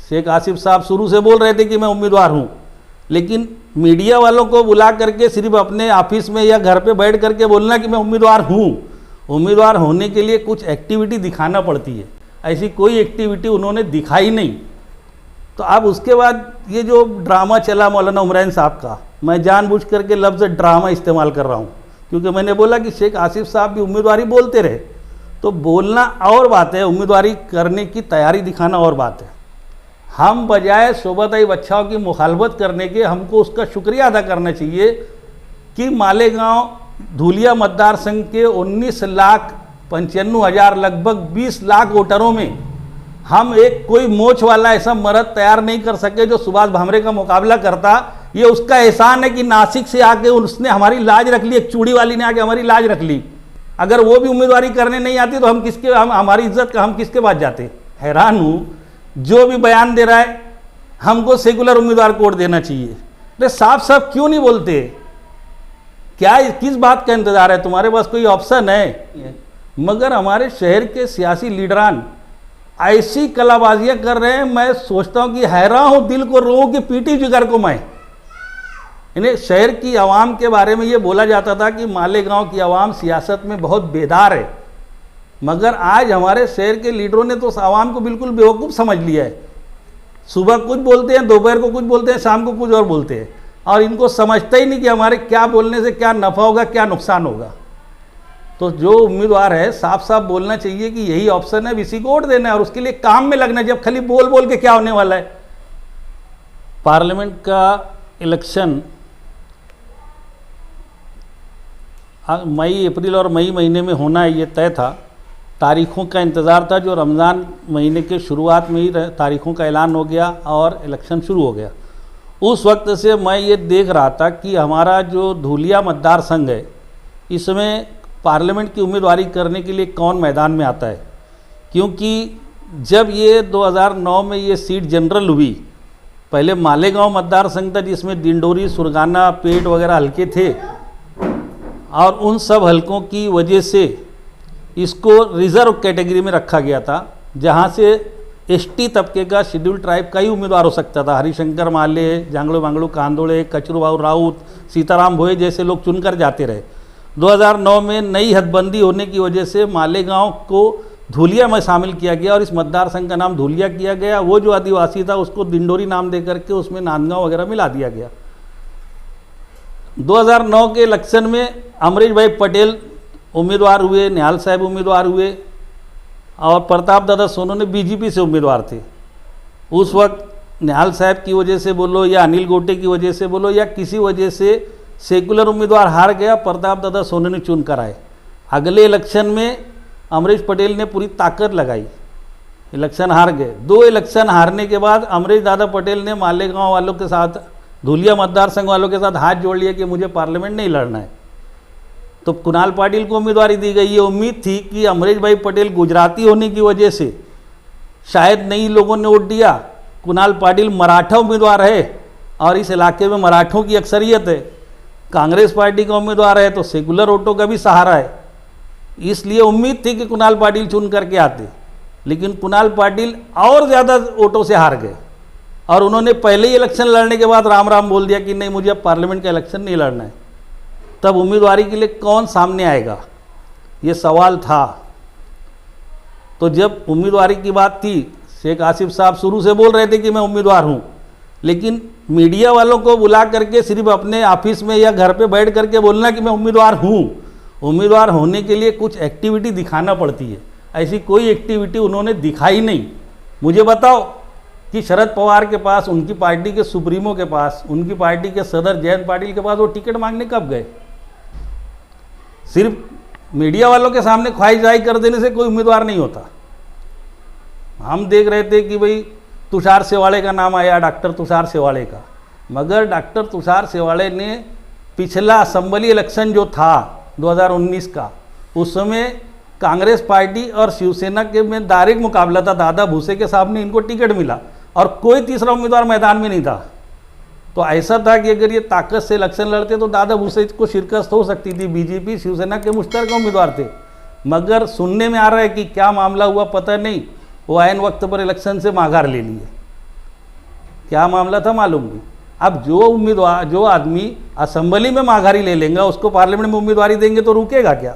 शेख आसिफ साहब शुरू से बोल रहे थे कि मैं उम्मीदवार हूं, लेकिन मीडिया वालों को बुला करके सिर्फ अपने ऑफिस में या घर पे बैठ करके बोलना कि मैं उम्मीदवार हूं, उम्मीदवार होने के लिए कुछ एक्टिविटी दिखाना पड़ती है। ऐसी कोई एक्टिविटी उन्होंने दिखाई नहीं। तो अब उसके बाद ये जो ड्रामा चला मौलाना उमरान साहब का, मैं जानबूझ करके लफ्ज़ ड्रामा इस्तेमाल कर रहा हूँ, क्योंकि मैंने बोला कि शेख आसिफ साहब भी उम्मीदवारी बोलते रहे, तो बोलना और बात है, उम्मीदवारी करने की तैयारी दिखाना और बात है। हम बजाय शोभाताई बच्चाओं की मुखालफत करने के, हमको उसका शुक्रिया अदा करना चाहिए कि मालेगांव धूलिया मतदार संघ के 19,95,000 लगभग 20 लाख वोटरों में हम एक कोई मोच वाला ऐसा मर्द तैयार नहीं कर सके जो सुभाष भामरे का मुकाबला करता। ये उसका एहसान है कि नासिक से आके उसने हमारी लाज रख ली, एक चूड़ी वाली ने आके हमारी लाज रख ली। अगर वो भी उम्मीदवारी करने नहीं आती तो हम हमारी इज्जत का हम किसके पास जाते। हैरान हूँ, जो भी बयान दे रहा है हमको सेकुलर उम्मीदवार को वोट देना चाहिए। अरे साफ साफ क्यों नहीं बोलते? क्या किस बात का इंतजार है? तुम्हारे पास कोई ऑप्शन है? मगर हमारे शहर के सियासी लीडरान ऐसी कलाबाजियां कर रहे हैं, मैं सोचता हूं कि हैरान हूं, दिल को रो कि पीटी जिगर को मैं। इन्हें शहर की आवाम के बारे में ये बोला जाता था कि मालेगांव की आवाम सियासत में बहुत बेदार है, मगर आज हमारे शहर के लीडरों ने तो आवाम को बिल्कुल बेवकूफ़ समझ लिया है। सुबह कुछ बोलते हैं, दोपहर को कुछ बोलते हैं, शाम को कुछ और बोलते हैं, और इनको समझता ही नहीं कि हमारे क्या बोलने से क्या नफ़ा होगा, क्या नुकसान होगा। तो जो उम्मीदवार है साफ साफ बोलना चाहिए कि यही ऑप्शन है, इसी को वोट देना है और उसके लिए काम में लगना है। जब खाली बोल बोल के क्या होने वाला है? पार्लियामेंट का इलेक्शन मई, अप्रैल और मई महीने में होना है, ये तय था। तारीखों का इंतज़ार था, जो रमज़ान महीने के शुरुआत में ही तारीखों का ऐलान हो गया और इलेक्शन शुरू हो गया। उस वक्त से मैं ये देख रहा था कि हमारा जो धूलिया मतदार संघ है, इसमें पार्लियामेंट की उम्मीदवारी करने के लिए कौन मैदान में आता है। क्योंकि जब ये 2009 में ये सीट जनरल हुई, पहले मालेगांव मतदार संघ था जिसमें दिंडोरी, सुरगाना, पेट वगैरह हल्के थे, और उन सब हलकों की वजह से इसको रिज़र्व कैटेगरी में रखा गया था, जहाँ से एसटी तबके का, शेड्यूल ट्राइब का ही उम्मीदवार हो सकता था। हरिशंकर माले, जांगड़ू बांगड़ू कांदोड़े, कचरूबाबू राउत, सीताराम भोये जैसे लोग चुनकर जाते रहे। 2009 में नई हदबंदी होने की वजह से मालेगांव को धूलिया में शामिल किया गया और इस मतदार संघ का नाम धूलिया किया गया। वो जो आदिवासी था उसको दिंडोरी नाम दे करके उसमें नांदगांव वगैरह मिला दिया गया। 2009 के इलेक्शन में अमरीश भाई पटेल उम्मीदवार हुए, निहाल साहब उम्मीदवार हुए, और प्रताप दादा सोनू ने बीजेपी से उम्मीदवार थे। उस वक्त निहाल साहब की वजह से बोलो या अनिल गोटे की वजह से बोलो या किसी वजह से सेकुलर उम्मीदवार हार गया, प्रताप दादा सोनू ने चुन कर आए। अगले इलेक्शन में अमरीश पटेल ने पूरी ताकत लगाई, इलेक्शन हार गए। 2 इलेक्शन हारने के बाद अमरीश दादा पटेल ने मालेगांव वालों के साथ, धूलिया मतदार संघ वालों के साथ हाथ जोड़ लिया कि मुझे पार्लियामेंट नहीं लड़ना है। तो कुणाल पाटिल को उम्मीदवारी दी गई। ये उम्मीद थी कि अमरीश भाई पटेल गुजराती होने की वजह से शायद नई लोगों ने वोट दिया। कुणाल पाटिल मराठा उम्मीदवार है और इस इलाके में मराठों की अक्सरियत है। कांग्रेस पार्टी का उम्मीदवार है तो सेकुलर वोटों का भी सहारा है, इसलिए उम्मीद थी कि कुणाल पाटिल चुन करके आते, लेकिन कुणाल पाटिल और ज़्यादा वोटों से हार गए और उन्होंने पहले ही इलेक्शन लड़ने के बाद राम राम बोल दिया कि नहीं, मुझे अब पार्लियामेंट का इलेक्शन नहीं लड़ना है। तब उम्मीदवारी के लिए कौन सामने आएगा, ये सवाल था। तो जब उम्मीदवारी की बात थी, शेख आसिफ साहब शुरू से बोल रहे थे कि मैं उम्मीदवार हूँ, लेकिन मीडिया वालों को बुला करके सिर्फ अपने ऑफिस में या घर पे बैठ करके बोलना कि मैं उम्मीदवार हूँ, उम्मीदवार होने के लिए कुछ एक्टिविटी दिखाना पड़ती है। ऐसी कोई एक्टिविटी उन्होंने दिखाई नहीं। मुझे बताओ कि शरद पवार के पास, उनकी पार्टी के सुप्रीमो के पास, उनकी पार्टी के सदर जयंत पाटिल के पास वो टिकट मांगने कब गए? सिर्फ मीडिया वालों के सामने ख्वाहिश जाहिर कर देने से कोई उम्मीदवार नहीं होता। हम देख रहे थे कि भाई तुषार सेवाड़े का नाम आया, डॉक्टर तुषार सेवाड़े का, मगर डॉक्टर तुषार सेवाड़े ने पिछला असेंबली इलेक्शन जो था 2019 का, उस समय कांग्रेस पार्टी और शिवसेना के में डायरेक्ट मुकाबला था। दादा भूसे के सामने इनको टिकट मिला और कोई तीसरा उम्मीदवार मैदान में नहीं था। तो ऐसा था कि अगर ये ताकत से इलेक्शन लड़ते तो दादा भूसे को शिरकत हो सकती थी। बीजेपी शिवसेना के मुश्तरका उम्मीदवार थे, मगर सुनने में आ रहा है कि क्या मामला हुआ पता नहीं, वो ऐन वक्त पर इलेक्शन से माघार ले लिए। क्या मामला था मालूम नहीं। अब जो उम्मीदवार, जो आदमी असेंबली में माघारी ले लेंगे उसको पार्लियामेंट में उम्मीदवारी देंगे तो रुकेगा क्या।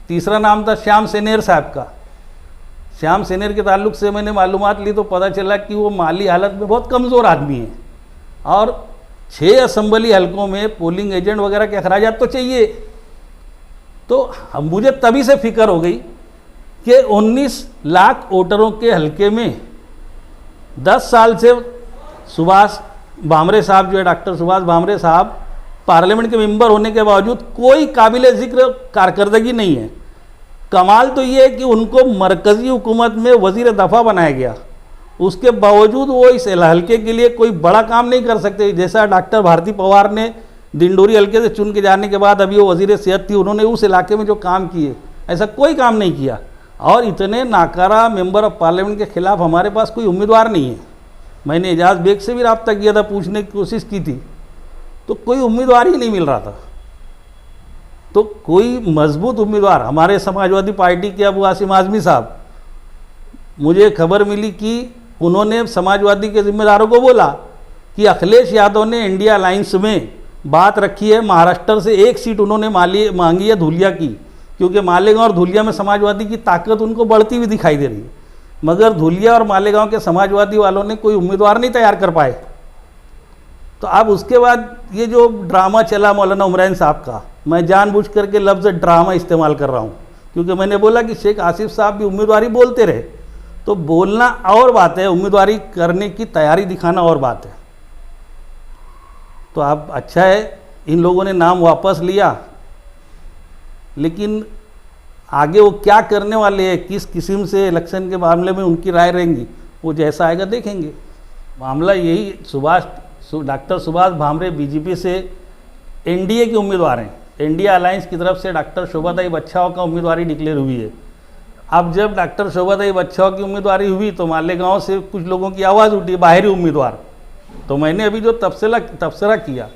तीसरा नाम था श्याम सेनेर साहब का। श्याम सेनेर के ताल्लुक से मैंने मालूमात ली तो पता चला कि वो माली हालत में बहुत कमज़ोर आदमी है और 6 असेंबली हलकों में पोलिंग एजेंट वगैरह के अखराजात तो चाहिए। तो मुझे तभी से फिक्र हो गई कि 19 लाख वोटरों के हलके में 10 साल से सुभाष भामरे साहब जो है, डॉक्टर सुभाष भामरे साहब पार्लियामेंट के मेंबर होने के बावजूद कोई काबिल जिक्र कारकर्दगी नहीं है। कमाल तो ये है कि उनको मरकज़ी हुकूमत में वज़ीर दफ़ा बनाया गया, उसके बावजूद वो इस हल्के के लिए कोई बड़ा काम नहीं कर सकते। जैसा डॉक्टर भारती पवार ने दिंडोरी हल्के से चुन के जाने के बाद अभी वो वज़ीर सेहत थी, उन्होंने उस इलाके में जो काम किए ऐसा कोई काम नहीं किया। और इतने नाकारा मेंबर ऑफ पार्लियामेंट के खिलाफ हमारे पास कोई उम्मीदवार नहीं है। मैंने एजाज बेग से भी रब्ता किया था, पूछने की कोशिश की थी, तो कोई उम्मीदवार ही नहीं मिल रहा था। तो कोई मजबूत उम्मीदवार, हमारे समाजवादी पार्टी के अबू आसिम आज़मी साहब, मुझे खबर मिली कि उन्होंने समाजवादी के जिम्मेदारों को बोला कि अखिलेश यादव ने इंडिया अलायंस में बात रखी है, महाराष्ट्र से 1 सीट उन्होंने मांगी है धुलिया की, क्योंकि मालेगांव और धुलिया में समाजवादी की ताकत उनको बढ़ती हुई दिखाई दे रही है। मगर धुलिया और मालेगांव के समाजवादी वालों ने कोई उम्मीदवार नहीं तैयार कर पाए। तो अब उसके बाद ये जो ड्रामा चला मौलाना उमरान साहब का, मैं जानबूझ करके लफ्ज़ ड्रामा इस्तेमाल कर रहा हूँ, क्योंकि मैंने बोला कि शेख आसिफ साहब भी उम्मीदवारी बोलते रहे, तो बोलना और बात है, उम्मीदवारी करने की तैयारी दिखाना और बात है। तो अब अच्छा है इन लोगों ने नाम वापस लिया, लेकिन आगे वो क्या करने वाले हैं, किस किस्म से इलेक्शन के मामले में उनकी राय रहेंगी, वो जैसा आएगा देखेंगे। मामला यही, डॉक्टर सुभाष भामरे बीजेपी से एनडीए के उम्मीदवार हैं। इंडिया अलायंस की तरफ से डॉक्टर शोभाताई बच्छाव का उम्मीदवारी डिक्लेयर हुई है। अब जब डॉक्टर शोभाताई बच्छाव की उम्मीदवारी हुई तो मालेगांव से कुछ लोगों की आवाज़ उठी, बाहरी उम्मीदवार। तो मैंने अभी जो तबसरा किया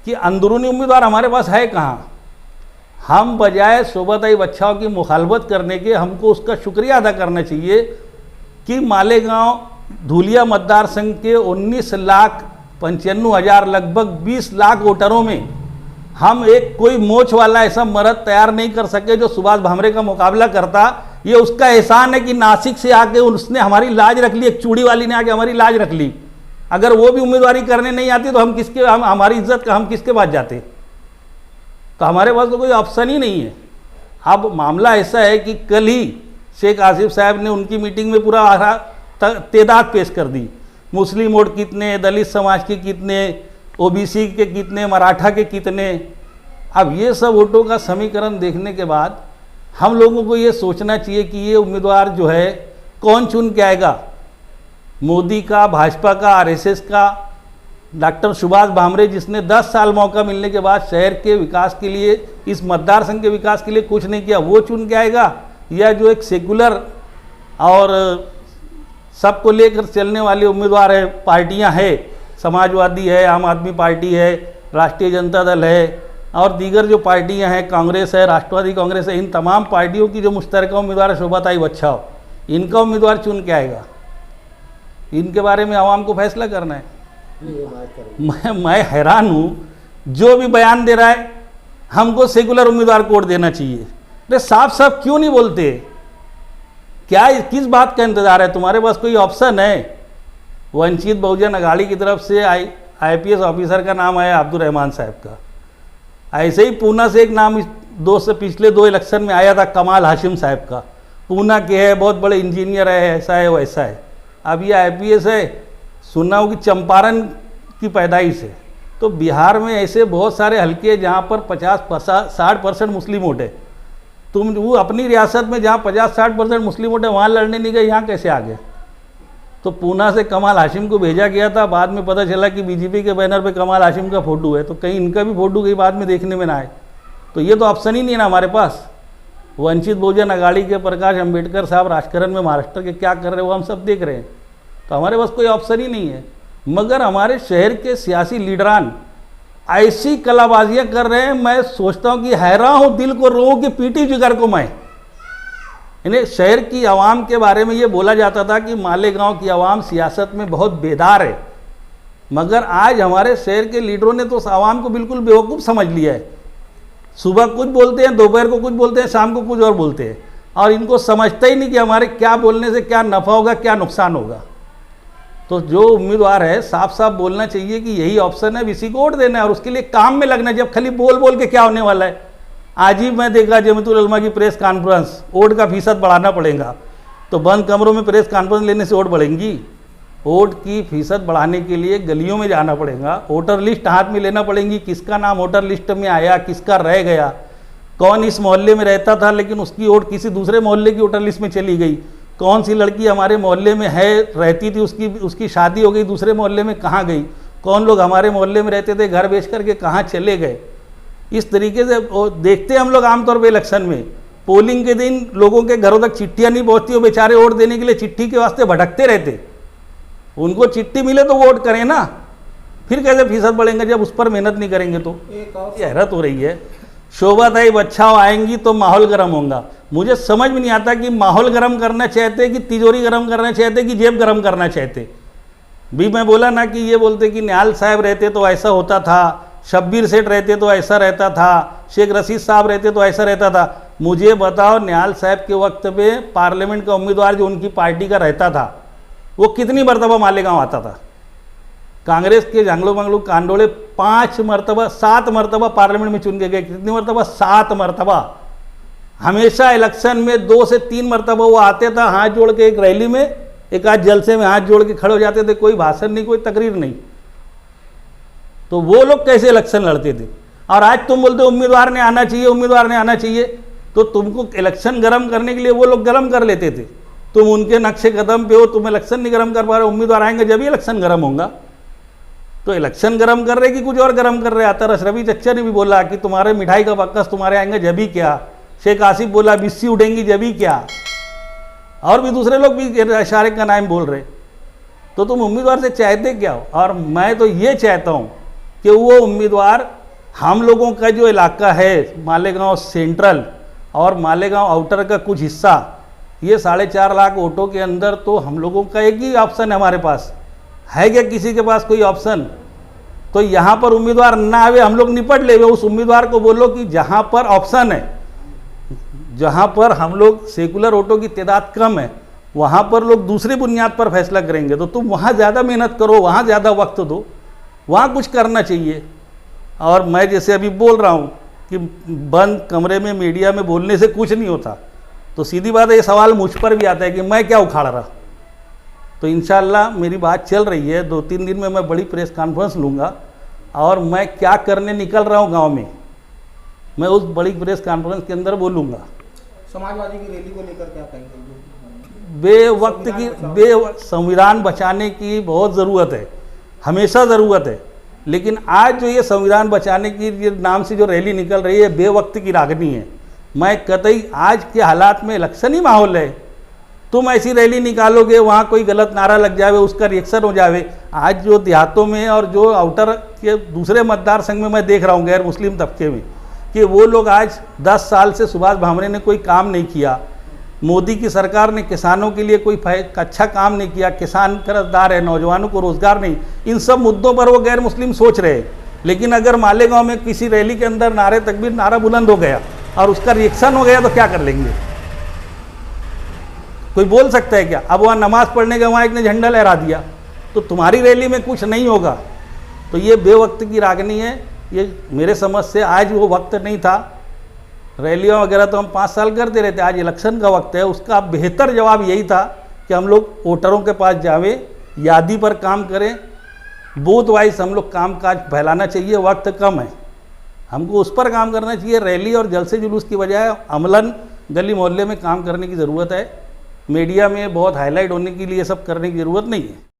कि अंदरूनी उम्मीदवार हमारे पास है कहाँ। हम बजाय शोभाताई बच्छाव की मुखालफत करने के, हमको उसका शुक्रिया अदा करना चाहिए कि मालेगांव धुलिया मतदार संघ के 19,95,000 लगभग 20 लाख वोटरों में हम एक कोई मोच वाला ऐसा मर्द तैयार नहीं कर सके जो सुभाष भामरे का मुकाबला करता। ये उसका एहसान है कि नासिक से आके उसने हमारी लाज रख ली, एक चूड़ी वाली ने आके हमारी लाज रख ली। अगर वो भी उम्मीदवारी करने नहीं आती तो हम हमारी इज्जत का हम किसके पास जाते। तो हमारे पास तो कोई ऑप्शन ही नहीं है। अब मामला ऐसा है कि कल ही शेख आसिफ साहब ने उनकी मीटिंग में पूरा तेदाद पेश कर दी, मुस्लिम वोट कितने, दलित समाज के कितने, ओबीसी के कितने, मराठा के कितने। अब ये सब वोटों का समीकरण देखने के बाद हम लोगों को ये सोचना चाहिए कि ये उम्मीदवार जो है कौन चुन के आएगा, मोदी का, भाजपा का, आरएसएस का। डॉक्टर सुभाष भामरे जिसने 10 साल मौका मिलने के बाद शहर के विकास के लिए, इस मतदार संघ के विकास के लिए कुछ नहीं किया, वो चुन के आएगा, या जो एक सेकुलर और सबको लेकर चलने वाले उम्मीदवार है, पार्टियां हैं, समाजवादी है, आम आदमी पार्टी है, राष्ट्रीय जनता दल है और दीगर जो पार्टियां हैं, कांग्रेस है, राष्ट्रवादी कांग्रेस है, इन तमाम पार्टियों की जो मुश्तरका उम्मीदवार है शोभाताई बच्छाव, इनका उम्मीदवार चुन के आएगा। इनके बारे में आवाम को फैसला करना है। मैं हैरान हूँ, जो भी बयान दे रहा है हमको सेकुलर उम्मीदवार को वोट देना चाहिए। अरे साफ साफ क्यों नहीं बोलते? क्या किस बात का इंतजार है? तुम्हारे पास कोई ऑप्शन है? वंचित बहुजन अघाड़ी की तरफ से आईपीएस ऑफिसर का नाम आया अब्दुल रहमान साहब का। ऐसे ही पूना से एक नाम पिछले 2 इलेक्शन में आया था, कमाल हाशिम साहब का। पूना के है, बहुत बड़े इंजीनियर है, ऐसा है वैसा है। अब ये आईपीएस है, सुना हो कि चंपारण की पैदाइश है। तो बिहार में ऐसे बहुत सारे हल्के जहाँ पर 50-60% मुस्लिम वोट है। तुम वो अपनी रियासत में जहाँ 50-60% मुस्लिम वोट है वहाँ लड़ने नहीं गए, यहाँ कैसे आ गए? तो पूना से कमाल हाशिम को भेजा गया था, बाद में पता चला कि बीजेपी के बैनर पे कमाल हाशिम का फोटो है, तो कहीं इनका भी फोटो कहीं बाद में देखने में ना आए। तो ये तो ऑप्शन ही नहीं है ना हमारे पास। वंचित बहुजन अघाड़ी के प्रकाश अंबेडकर साहब राजकारण में महाराष्ट्र के क्या कर रहे हैं वो हम सब देख रहे हैं। तो हमारे पास कोई ऑप्शन ही नहीं है। मगर हमारे शहर के सियासी लीडरान ऐसी कलाबाजियाँ कर रहे हैं, मैं सोचता हूँ कि हैरान हूँ, दिल को रोऊँ कि पीटी जिगर को मैं। इन्हें शहर की आवाम के बारे में ये बोला जाता था कि मालेगांव की आवाम सियासत में बहुत बेदार है, मगर आज हमारे शहर के लीडरों ने तो आवाम को बिल्कुल बेवकूफ़ समझ लिया है। सुबह कुछ बोलते हैं, दोपहर को कुछ बोलते हैं, शाम को कुछ और बोलते हैं, और इनको समझता ही नहीं कि हमारे क्या बोलने से क्या नफ़ा होगा, क्या नुकसान होगा। तो जो उम्मीदवार है साफ साफ बोलना चाहिए कि यही ऑप्शन है, इसी को वोट देना है और उसके लिए काम में लगना है। जब खाली बोल बोल के क्या होने वाला है। आज ही मैं देखा जमीयतुल उलमा की प्रेस कॉन्फ्रेंस, वोट का फीसद बढ़ाना पड़ेगा, तो बंद कमरों में प्रेस कॉन्फ्रेंस लेने से वोट बढ़ेंगी? वोट की फीसद बढ़ाने के लिए गलियों में जाना पड़ेगा, वोटर लिस्ट हाथ में लेना पड़ेगी, किसका नाम वोटर लिस्ट में आया, किसका रह गया, कौन इस मोहल्ले में रहता था लेकिन उसकी वोट किसी दूसरे मोहल्ले की वोटर लिस्ट में चली गई, कौन सी लड़की हमारे मोहल्ले में है रहती थी, उसकी शादी हो गई दूसरे मोहल्ले में, कहाँ गई, कौन लोग हमारे मोहल्ले में रहते थे घर बेच करके कहाँ चले गए। इस तरीके से देखते हैं हम लोग आमतौर पर इलेक्शन में, पोलिंग के दिन लोगों के घरों तक चिट्ठियाँ नहीं पहुँचती, वो बेचारे वोट देने के लिए चिट्ठी के वास्ते भटकते रहते। उनको चिट्ठी मिले तो वोट करें ना, फिर कैसे फीसद बढ़ेंगे जब उस पर मेहनत नहीं करेंगे। तो ये हैरत हो रही है। शोभाताई बच्चाओं आएंगी तो माहौल गर्म होगा। मुझे समझ में नहीं आता कि माहौल गर्म करना चाहते कि तिजोरी गर्म करना चाहते कि जेब गर्म करना चाहते। भी मैं बोला ना कि ये बोलते कि निहाल साहब रहते तो ऐसा होता था, शब्बीर सेठ रहते तो ऐसा रहता था, शेख रशीद साहब रहते तो ऐसा रहता था। मुझे बताओ निहाल साहब के वक्त में पार्लियामेंट का उम्मीदवार जो उनकी पार्टी का रहता था वो कितनी मरतबा मालेगांव आता था? कांग्रेस के जंगलो मंगलू कांडोले 7 मरतबा पार्लियामेंट में चुन के गए। कितनी मरतबा? 7 मरतबा। हमेशा इलेक्शन में 2 से 3 मरतबा वो आते था, हाथ जोड़ के एक रैली में, एक आध जलसे में हाथ जोड़ के खड़े हो जाते थे, कोई भाषण नहीं, कोई तकरीर नहीं। तो वो लोग कैसे इलेक्शन लड़ते थे? और आज तुम बोलते उम्मीदवार ने आना चाहिए, उम्मीदवार ने आना चाहिए, तो तुमको इलेक्शन गर्म करने के लिए वो लोग गर्म कर लेते थे। तुम उनके नक्शे कदम पे हो, तुम इलेक्शन नहीं गर्म कर पा रहे, उम्मीदवार आएंगे जब ही इलेक्शन गर्म होगा। तो इलेक्शन गर्म कर रहे कि कुछ और गर्म कर रहे? आता अशरफी चच्चा ने भी बोला कि तुम्हारे मिठाई का बक्कस तुम्हारे आएंगे जब ही क्या, शेख आसिफ बोला बिस्सी उठेंगी जब ही क्या, और भी दूसरे लोग भी इशारे का नाम बोल रहे। तो तुम उम्मीदवार से चाहते क्या हो? और मैं तो ये चाहता हूँ कि वो उम्मीदवार हम लोगों का जो इलाका है मालेगांव सेंट्रल और मालेगांव आउटर का कुछ हिस्सा, ये 4.5 लाख वोटों के अंदर तो हम लोगों का एक ही ऑप्शन है। हमारे पास है क्या किसी के पास कोई ऑप्शन? तो यहाँ पर उम्मीदवार ना आवे, हम लोग निपट ले। उस उम्मीदवार को बोलो कि जहाँ पर ऑप्शन है, जहाँ पर हम लोग सेकुलर वोटों की तादाद कम है, वहाँ पर लोग दूसरी बुनियाद पर फैसला करेंगे। तो तुम वहाँ ज़्यादा मेहनत करो, वहाँ ज़्यादा वक्त दो, वहाँ कुछ करना चाहिए। और मैं जैसे अभी बोल रहा हूँ कि बंद कमरे में मीडिया में बोलने से कुछ नहीं होता, तो सीधी बात है, ये सवाल मुझ पर भी आता है कि मैं क्या उखाड़ रहा। तो इंशाल्लाह मेरी बात चल रही है, 2-3 दिन में मैं बड़ी प्रेस कॉन्फ्रेंस लूँगा और मैं क्या करने निकल रहा हूँ गांव में, मैं उस बड़ी प्रेस कॉन्फ्रेंस के अंदर बोलूँगा। समाजवादी की रैली को लेकर क्या कहेंगे? संविधान बचाने की बहुत ज़रूरत है, हमेशा ज़रूरत है, लेकिन आज जो ये संविधान बचाने की नाम से जो रैली निकल रही है बेवक्त की रागनी है। मैं कतई आज के हालात में इलेक्शन ही माहौल है, तुम ऐसी रैली निकालोगे वहाँ कोई गलत नारा लग जावे, उसका रिएक्शन हो जावे। आज जो देहातों में और जो आउटर के दूसरे मतदार संघ में मैं देख रहा हूँ गैर मुस्लिम तबके में, कि वो लोग आज 10 साल से सुभाष भामरे ने कोई काम नहीं किया, मोदी की सरकार ने किसानों के लिए कोई अच्छा काम नहीं किया, किसान कर्जदार है, नौजवानों को रोजगार नहीं, इन सब मुद्दों पर वो गैर मुस्लिम सोच रहे हैं। लेकिन अगर मालेगांव में किसी रैली के अंदर नारे तकबीर नारा बुलंद हो गया और उसका रिएक्शन हो गया तो क्या कर लेंगे? कोई बोल सकता है क्या? अब वहाँ नमाज पढ़ने के वहाँ एक ने झंडा लहरा दिया तो तुम्हारी रैली में कुछ नहीं होगा। तो ये बेवक्त की रागनी है, ये मेरे समझ से आज वो वक्त नहीं था। रैलियाँ वगैरह तो हम 5 साल करते रहते, आज इलेक्शन का वक्त है। उसका बेहतर जवाब यही था कि हम लोग वोटरों के पास जावें, यादी पर काम करें, बूथ वाइज हम लोग काम काज फैलाना चाहिए। वक्त कम है, हमको उस पर काम करना चाहिए। रैली और जलसे जुलूस की बजाय अमलन गली मोहल्ले में काम करने की ज़रूरत है। मीडिया में बहुत हाईलाइट होने के लिए सब करने की ज़रूरत नहीं है।